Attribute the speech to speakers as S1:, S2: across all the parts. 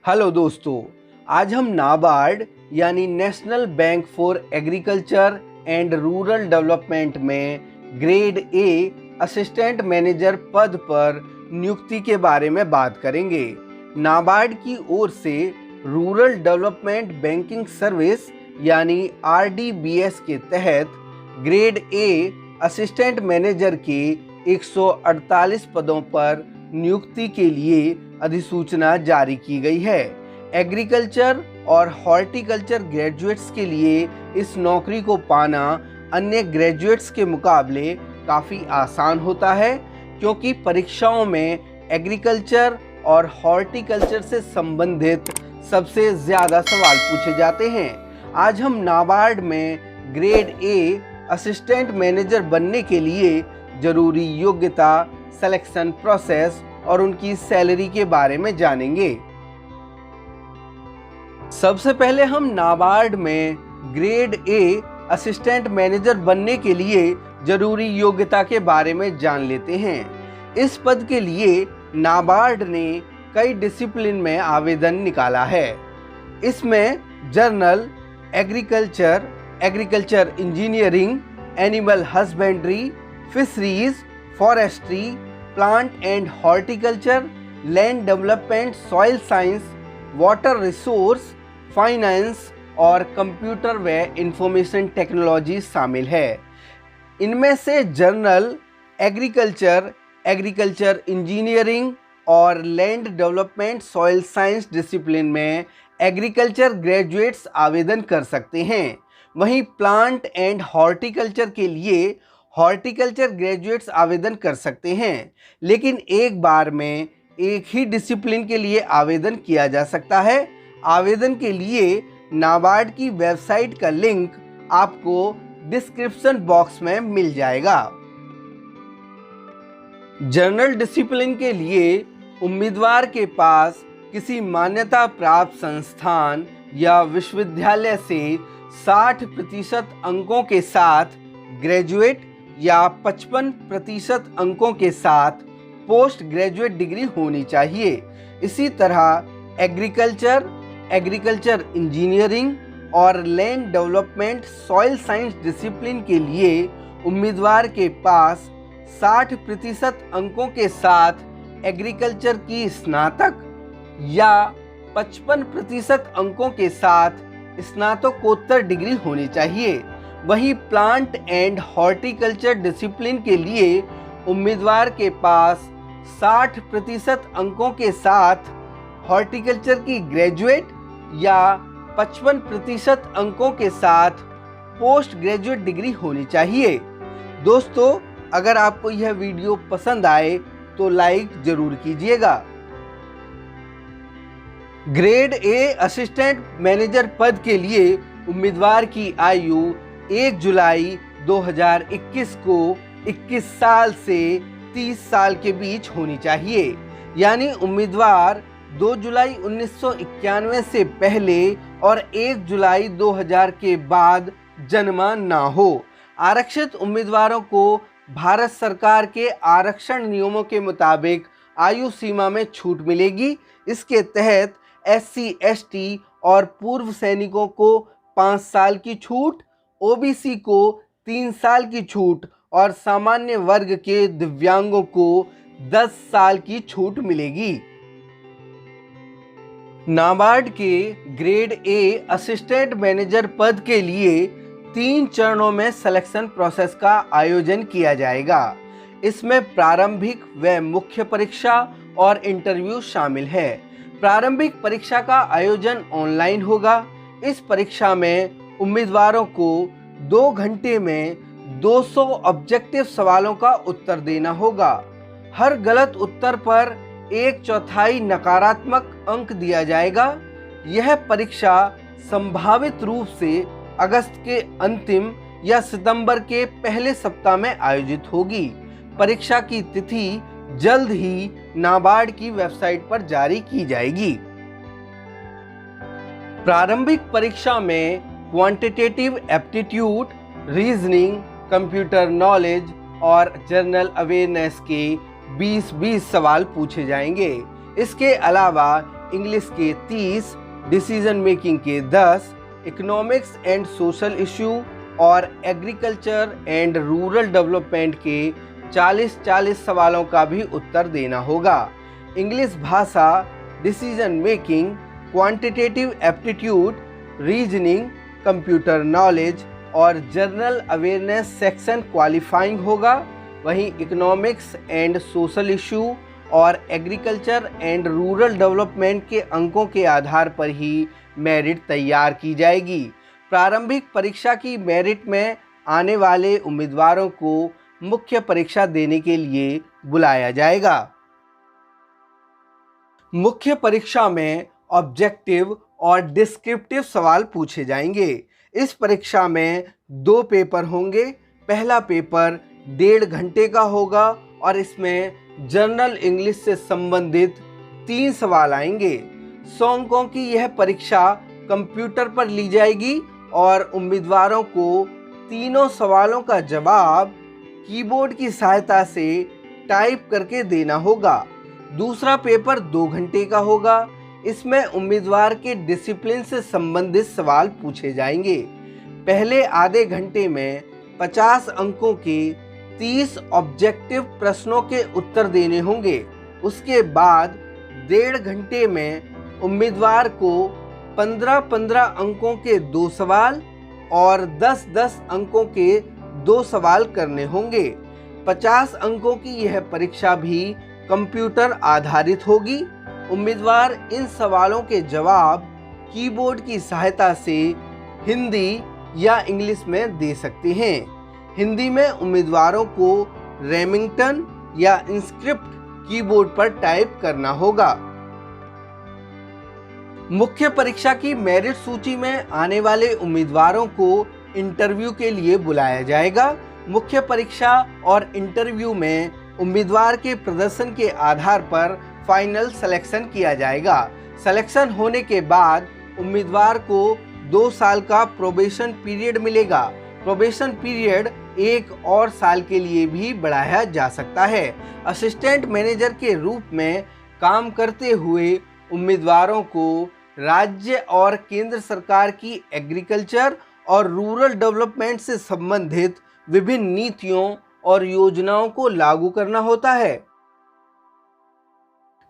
S1: Hello दोस्तों, आज हम नाबार्ड यानी national bank for agriculture and rural development में ग्रेड ए असिस्टेंट मैनेजर पद पर नियुक्ति के बारे में बात करेंगे। नाबार्ड की ओर से रूरल डेवलपमेंट बैंकिंग सर्विस यानी RDBS के तहत ग्रेड ए असिस्टेंट मैनेजर के 148 पदों पर नियुक्ति के लिए अधिसूचना जारी की गई है। एग्रीकल्चर और हॉर्टिकल्चर ग्रेजुएट्स के लिए इस नौकरी को पाना अन्य ग्रेजुएट्स के मुकाबले काफ़ी आसान होता है, क्योंकि परीक्षाओं में एग्रीकल्चर और हॉर्टिकल्चर से संबंधित सबसे ज़्यादा सवाल पूछे जाते हैं। आज हम नाबार्ड में ग्रेड ए असिस्टेंट मैनेजर बनने के लिए जरूरी योग्यता, सिलेक्शन प्रोसेस और उनकी सैलरी के बारे में जानेंगे। सबसे पहले हम नाबार्ड में ग्रेड ए असिस्टेंट मैनेजर बनने के लिए जरूरी योग्यता के बारे में जान लेते हैं। इस पद के लिए नाबार्ड ने कई डिसिप्लिन में आवेदन निकाला है। इसमें journal, agriculture, agriculture engineering, animal husbandry, fisheries, forestry, plant and horticulture, land development, soil science, water resource, finance और कंप्यूटर व इंफॉर्मेशन टेक्नोलॉजी शामिल है। इनमें से जर्नल, एग्रीकल्चर, एग्रीकल्चर इंजीनियरिंग और land development, soil science discipline में एग्रीकल्चर ग्रेजुएट्स आवेदन कर सकते हैं। वहीं प्लांट एंड हॉर्टिकल्चर के लिए हॉर्टिकल्चर ग्रेजुएट्स आवेदन कर सकते हैं, लेकिन एक बार में एक ही डिसिप्लिन के लिए आवेदन किया जा सकता है। आवेदन के लिए नाबार्ड की वेबसाइट का लिंक आपको डिस्क्रिप्शन बॉक्स में मिल जाएगा। जर्नल डिसिप्लिन के लिए उम्मीदवार के पास किसी मान्यता प्राप्त संस्थान या विश्वविद्यालय से 60% अंकों के साथ ग्रेजुएट या 55% अंकों के साथ पोस्ट ग्रेजुएट डिग्री होनी चाहिए। इसी तरह एग्रीकल्चर, एग्रीकल्चर इंजीनियरिंग और land development, soil science discipline के लिए उम्मीदवार के पास 60% अंकों के साथ एग्रीकल्चर की स्नातक या 55% अंकों के साथ स्नातकोत्तर डिग्री होनी चाहिए। वहीं प्लांट एंड हॉर्टिकल्चर डिसिप्लिन के लिए उम्मीदवार के पास 60% अंकों के साथ हॉर्टिकल्चर की ग्रेजुएट या 55% अंकों के साथ पोस्ट ग्रेजुएट डिग्री होनी चाहिए। दोस्तों, अगर आपको यह वीडियो पसंद आए तो लाइक जरूर कीजिएगा। ग्रेड ए असिस्टेंट मैनेजर पद के लिए उम्मीदवार की आयु 1 जुलाई 2021 को 21 साल से 30 साल के बीच होनी चाहिए। यानी उम्मीदवार 2 जुलाई 1991 से पहले और 1 जुलाई 2000 के बाद जन्मा ना हो। आरक्षित उम्मीदवारों को भारत सरकार के आरक्षण नियमों के मुताबिक आयु सीमा में छूट मिलेगी। इसके तहत SC, ST और पूर्व सैनिकों को 5 साल की छूट, OBC को 3 साल की छूट और सामान्य वर्ग के दिव्यांगों को 10 साल की छूट मिलेगी। नाबार्ड के ग्रेड ए असिस्टेंट मैनेजर पद के लिए 3 चरणों में सिलेक्शन प्रोसेस का आयोजन किया जाएगा। इसमें प्रारंभिक व मुख्य परीक्षा और इंटरव्यू शामिल है। प्रारंभिक परीक्षा का आयोजन ऑनलाइन होगा। इस परीक्षा में उम्मीदवारों को 2 घंटे में 200 ऑब्जेक्टिव सवालों का उत्तर देना होगा। हर गलत उत्तर पर 1/4 नकारात्मक अंक दिया जाएगा। यह परीक्षा संभावित रूप से अगस्त के अंतिम या सितंबर के पहले सप्ताह में आयोजित होगी। परीक्षा की तिथि जल्द ही नाबार्ड की वेबसाइट पर जारी की जाएगी। प्रारंभिक परीक्षा में quantitative aptitude, reasoning, computer knowledge और जनरल अवेयरनेस के 20-20 सवाल पूछे जाएंगे। इसके अलावा इंग्लिश के 30, डिसीजन मेकिंग के 10, इकोनॉमिक्स एंड सोशल इशू और एग्रीकल्चर एंड रूरल डेवलपमेंट के 40-40 सवालों का भी उत्तर देना होगा। इंग्लिश भाषा, decision making, quantitative aptitude, reasoning, computer knowledge और जनरल अवेयरनेस सेक्शन क्वालिफाइंग होगा। वहीं इकोनॉमिक्स एंड सोशल इशू और एग्रीकल्चर एंड रूरल डेवलपमेंट के अंकों के आधार पर ही मेरिट तैयार की जाएगी। प्रारंभिक परीक्षा की मेरिट में आने वाले उम्मीदवारों को मुख्य परीक्षा देने के लिए बुलाया जाएगा। मुख्य परीक्षा में ऑब्जेक्टिव और डिस्क्रिप्टिव सवाल पूछे जाएंगे। इस परीक्षा में 2 पेपर होंगे। पहला पेपर 1.5 घंटे का होगा और इसमें जनरल इंग्लिश से संबंधित 3 सवाल आएंगे। 100 अंकों की यह परीक्षा कंप्यूटर पर ली जाएगी और उम्मीदवारों को तीनों सवालों का जवाब कीबोर्ड की सहायता से टाइप करके देना होगा। दूसरा पेपर 2 घंटे का होगा। इसमें उम्मीदवार के डिसिप्लिन से संबंधित सवाल पूछे जाएंगे। पहले आधे घंटे में 50 अंकों के 30 ऑब्जेक्टिव प्रश्नों के उत्तर देने होंगे। उसके बाद 1.5 घंटे में उम्मीदवार को 15-15 अंकों के 2 सवाल और 10-10 अंकों के 2 सवाल करने होंगे। 50 अंकों की यह परीक्षा भी कंप्यूटर आधारित होगी। उम्मीदवार इन सवालों के जवाब कीबोर्ड की सहायता से हिंदी या इंग्लिश में दे सकते हैं। हिंदी में उम्मीदवारों को रेमिंगटन या इंस्क्रिप्ट कीबोर्ड पर टाइप करना होगा। मुख्य परीक्षा की मेरिट सूची में आने वाले उम्मीदवारों को इंटरव्यू के लिए बुलाया जाएगा। मुख्य परीक्षा और इंटरव्यू में उम्मीदवार के प्रदर्शन के आधार पर फाइनल सिलेक्शन किया जाएगा। सिलेक्शन होने के बाद उम्मीदवार को 2 साल का प्रोबेशन पीरियड मिलेगा। प्रोबेशन पीरियड 1 और साल के लिए भी बढ़ाया जा सकता है। असिस्टेंट मैनेजर के रूप में काम करते हुए उम्मीदवारों को राज्य और केंद्र सरकार की एग्रीकल्चर और रूरल डेवलपमेंट से संबंधित विभिन्न नीतियों और योजनाओं को लागू करना होता है।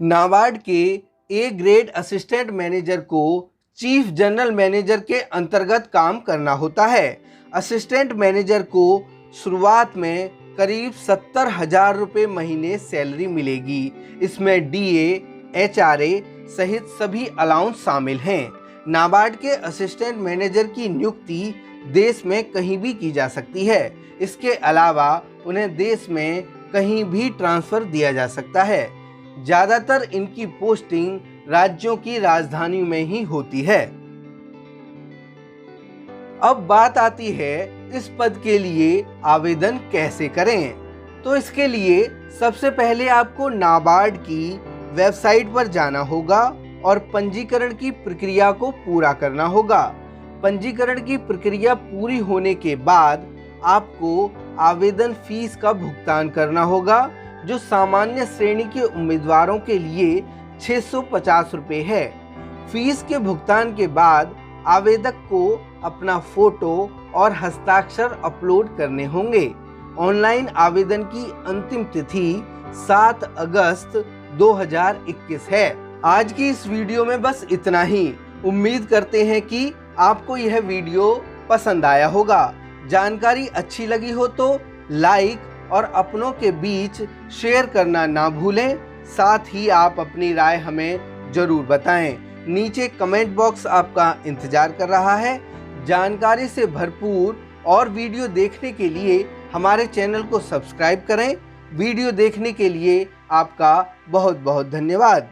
S1: नाबार्ड के ए ग्रेड असिस्टेंट मैनेजर को चीफ जनरल मैनेजर के अंतर्गत काम करना होता है। असिस्टेंट मैनेजर को शुरुआत में करीब 70,000 रुपये महीने सैलरी मिलेगी। इसमें DA, HRA सहित सभी अलाउंस शामिल हैं। नाबार्ड के असिस्टेंट मैनेजर की नियुक्ति देश में कहीं भी की जा सकती है। इसके अलावा उन्हें देश में कहीं भी ट्रांसफ़र दिया जा सकता है। ज़्यादातर इनकी पोस्टिंग राज्यों की राजधानी में ही होती है। अब बात आती है इस पद के लिए आवेदन कैसे करें। तो इसके लिए सबसे पहले आपको नाबार्ड की वेबसाइट पर जाना होगा और पंजीकरण की प्रक्रिया को पूरा करना होगा। पंजीकरण की प्रक्रिया पूरी होने के बाद आपको आवेदन फीस का भुगतान करना होगा, जो सामान्य श्रेणी के उम्मीदवारों के लिए 650 रुपये है। फीस के भुगतान के बाद आवेदक को अपना फोटो और हस्ताक्षर अपलोड करने होंगे। ऑनलाइन आवेदन की अंतिम तिथि 7 अगस्त 2021 है। आज की इस वीडियो में बस इतना ही। उम्मीद करते हैं कि आपको यह वीडियो पसंद आया होगा। जानकारी अच्छी लगी हो तो लाइक और अपनों के बीच शेयर करना ना भूलें। साथ ही आप अपनी राय हमें जरूर बताएं। नीचे कमेंट बॉक्स आपका इंतजार कर रहा है। जानकारी से भरपूर और वीडियो देखने के लिए हमारे चैनल को सब्सक्राइब करें। वीडियो देखने के लिए आपका बहुत बहुत धन्यवाद।